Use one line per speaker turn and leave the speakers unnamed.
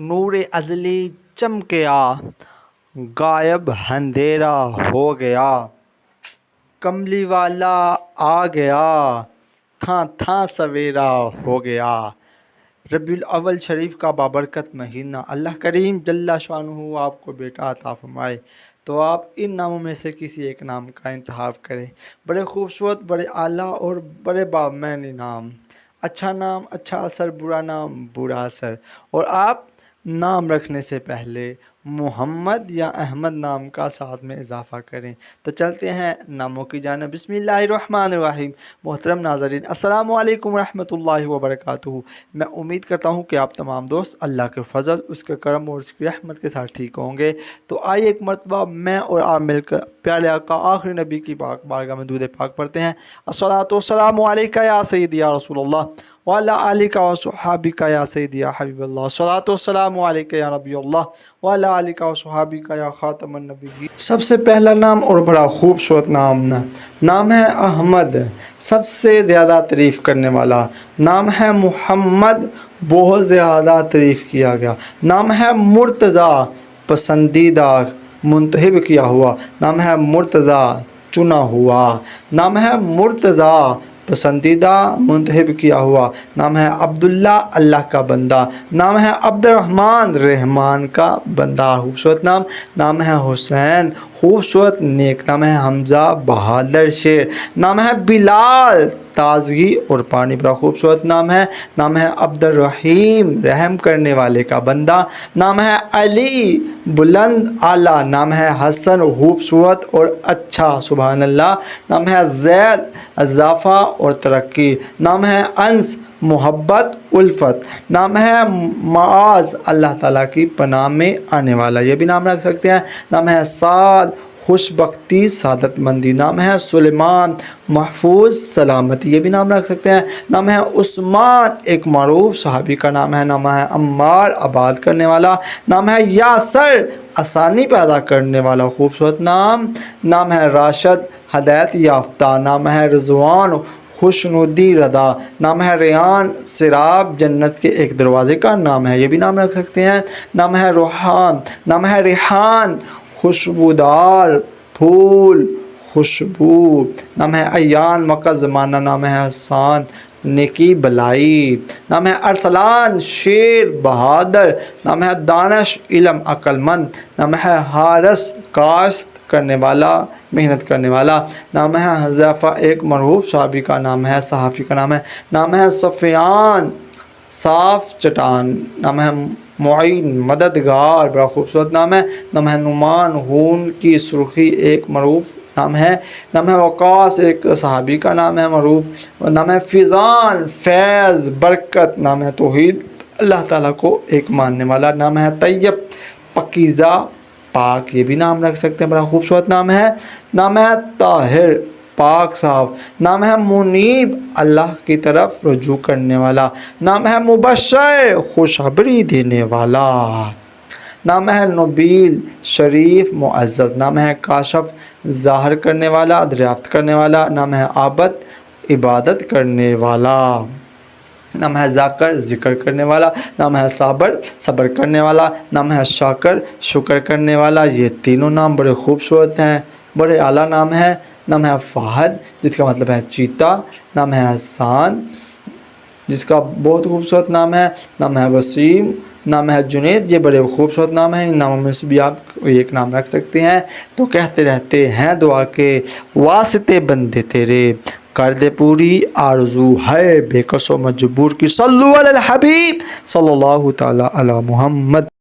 نور ازلی چمکیا، غائب اندھیرا ہو گیا، کملی والا آ گیا، تھاں تھاں سویرا ہو گیا۔ ربیع الاول شریف کا بابرکت مہینہ، اللہ کریم جل شانہ آپ کو بیٹا عطا فرمائے تو آپ ان ناموں میں سے کسی ایک نام کا انتخاب کریں۔ بڑے خوبصورت، بڑے اعلیٰ اور بڑے بامعنی نام، اچھا نام اچھا اثر، برا نام برا اثر۔ اور آپ نام رکھنے سے پہلے محمد یا احمد نام کا ساتھ میں اضافہ کریں۔ تو چلتے ہیں ناموں کی جانب۔ بسم اللہ الرحمن الرحیم۔ محترم ناظرین، السلام علیکم ورحمۃ اللہ وبرکاتہ۔ میں امید کرتا ہوں کہ آپ تمام دوست اللہ کے فضل، اس کے کرم اور اس کی رحمت کے ساتھ ٹھیک ہوں گے۔ تو آئیے ایک مرتبہ میں اور آپ مل کر پیارے آقا آخری نبی کی پاک بارگاہ میں درود پاک پڑھتے ہیں۔ الصلاۃ والسلام علیکہ یا سیدی یا رسول اللہ وعلی آلک وصحابک یا سیدی یا حبیب اللہ۔ الصلاۃ والسلام علیکہ یا نبی اللہ وعلی آلک وصحابک یا خاتم النبیین۔ سب سے پہلا نام اور بڑا خوبصورت نام ہے احمد، سب سے زیادہ تعریف کرنے والا۔ نام ہے محمد، بہت زیادہ تعریف کیا گیا۔ نام ہے مرتضیٰ، پسندیدہ منتخب کیا ہوا۔ نام ہے مرتضیٰ، چنا ہوا۔ نام ہے مرتضیٰ، پسندیدہ منتخب کیا ہوا۔ نام ہے عبداللہ، اللہ کا بندہ۔ نام ہے عبد الرحمن، رحمان کا بندہ۔ خوبصورت نام۔ نام ہے حسین، خوبصورت نیک۔ نام ہے حمزہ، بہادر شیر۔ نام ہے بلال، تازگی اور پانی۔ بڑا خوبصورت نام ہے۔ نام ہے عبد الرحیم، رحم کرنے والے کا بندہ۔ نام ہے علی، بلند اعلیٰ۔ نام ہے حسن، خوبصورت اور اچھا، سبحان اللہ۔ نام ہے زید، اضافہ اور ترقی۔ نام ہے انس، محبت الفت۔ نام ہے معاذ، اللہ تعالیٰ کی پناہ میں آنے والا، یہ بھی نام رکھ سکتے ہیں۔ نام ہے سعد، خوش بختی سعادت مندی۔ نام ہے سلیمان، محفوظ سلامتی، یہ بھی نام رکھ سکتے ہیں۔ نام ہے عثمان، ایک معروف صحابی کا نام ہے۔ نام ہے عمار، آباد کرنے والا۔ نام ہے یاسر، آسانی پیدا کرنے والا، خوبصورت نام۔ نام ہے راشد، ہدایت یافتہ۔ نام ہے رضوان، خوشنودی رضا۔ نام ہے ریان، سراب، جنت کے ایک دروازے کا نام ہے، یہ بھی نام رکھ سکتے ہیں۔ نام ہے روحان، نام ہے ریحان، خوشبودار پھول، خوشبو۔ نام ہے ایان، وقت زمانہ۔ نام ہے حسان، نیکی بلائی۔ نام ہے ارسلان، شیر، بہادر۔ نام ہے دانش، علم، عقل مند۔ نام ہے حارث، کاشت کرنے والا، محنت کرنے والا۔ نام ہے حذیفہ، ایک معروف صحابی کا نام ہے، صحافی کا نام ہے۔ نام ہے سفیان، صاف چٹان۔ نام ہے معین، مددگار، بڑا خوبصورت نام ہے۔ نام ہے نعمان، خون کی سرخی، ایک معروف نام ہے۔ نام ہے وقاص، ایک صحابی کا نام ہے معروف۔ نام ہے فیضان، فیض، برکت۔ نام ہے توحید، اللہ تعالیٰ کو ایک ماننے والا۔ نام ہے طیب، پاکیزہ، پاک، یہ بھی نام رکھ سکتے ہیں، بڑا خوبصورت نام ہے۔ نام ہے طاہر، پاک صاف۔ نام ہے منیب، اللہ کی طرف رجوع کرنے والا۔ نام ہے مبشر، خوشخبری دینے والا۔ نام ہے نبیل، شریف، معزز۔ نام ہے کاشف، ظاہر کرنے والا، دریافت کرنے والا۔ نام ہے عابد، عبادت کرنے والا۔ نام ہے ذاکر، ذکر کرنے والا۔ نام ہے صابر، صبر کرنے والا۔ نام ہے شاکر، شکر کرنے والا۔ یہ تینوں نام بڑے خوبصورت ہیں، بڑے اعلیٰ نام ہیں۔ نام ہے فہد، جس کا مطلب ہے چیتا۔ نام ہے حسان، جس کا بہت خوبصورت نام ہے۔ نام ہے وسیم، نام ہے جنید، یہ بڑے خوبصورت نام ہیں۔ ان ناموں میں سے بھی آپ ایک نام رکھ سکتے ہیں۔ تو کہتے رہتے ہیں دعا کے واسطے بندے تیرے، کر دے پوری آرزو ہے بے کس و مجبور کی۔ صلو علی الحبیب صلی اللہ تعالی علی محمد۔